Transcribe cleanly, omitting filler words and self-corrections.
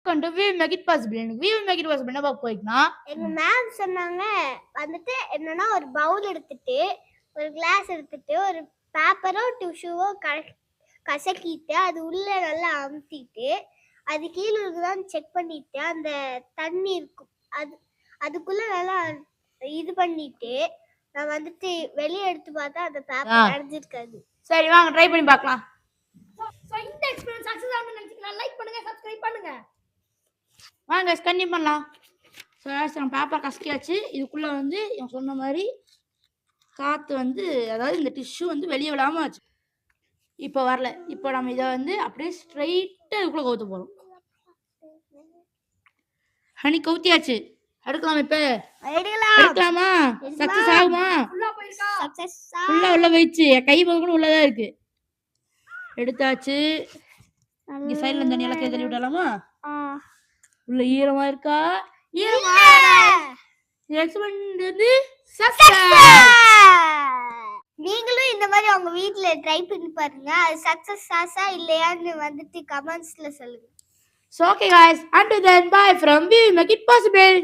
கொண்டு we make it possible. we will make it possible என்ன பாக்க போறீங்கன்னா எங்க மேம் சொன்னாங்க வந்துட்டு என்னன்னா ஒரு பவுல் எடுத்துட்டு ஒரு கிளாஸ் எடுத்துட்டு ஒரு பேப்பரோ டிஷ்யூவோ கசக்கிட்டு அது உள்ள நல்லா அமுத்திட்டு அது கீழே இருக்குதான்னு செக் பண்ணிட்டு அந்த தண்ணி இருக்கும் அதுக்குள்ள நல்லா இது பண்ணிட்டு நான் வந்துட்டு வெளியே எடுத்து பார்த்தா அந்த பேப்பர் அடைஞ்சிருக்காது. சரி வாங்க ட்ரை பண்ணி பார்க்கலாம். ஸோ இந்த எக்ஸ்பீரியன்ஸ் சக்ஸஸ் ஆகணும்னு நினச்சிக்கலாம் லைக் பண்ணுங்க சப்ஸ்கிரைப் பண்ணுங்க. வாங்க கண்டினியூ பண்ணலாம். ஸோ நம்ம பேப்பர் கசக்கியாச்சு. இதுக்குள்ளே வந்து இவன் சொன்ன மாதிரி காற்று வந்து அதாவது இந்த டிஷ்யூ வந்து வெளியே விடாமல் வச்சு இப்போ வரல. இப்போ நம்ம இதை வந்து அப்படியே ஸ்ட்ரைட்டாக இதுக்குள்ளே கவுத்த போகிறோம். ஹனி கவுத்தியாச்சு. எடுக்கலாம். இப்போ எடுக்கலாமா? சக்ஸஸ் ஆகுமா? ஃபுல்லா உள்ள போயிடுச்சு. கை பக்கம் உள்ளதான் இருக்கு. எடுத்தாச்சு. இங்க சைடுல இந்த நிலக்கை தள்ளி விடலாமா? உள்ள ஈரமா இருக்கா? ஈரமா. எக்ஸ்பெரிமெண்ட் வந்து சக்சஸ். நீங்களும் இந்த மாதிரி உங்க வீட்ல ட்ரை பண்ணி பாருங்க. அது சக்சஸ் ஆசா இல்லையான்னு வந்துட்டு கமெண்ட்ஸ்ல சொல்லுங்க. So okay guys, until then bye from we make it possible.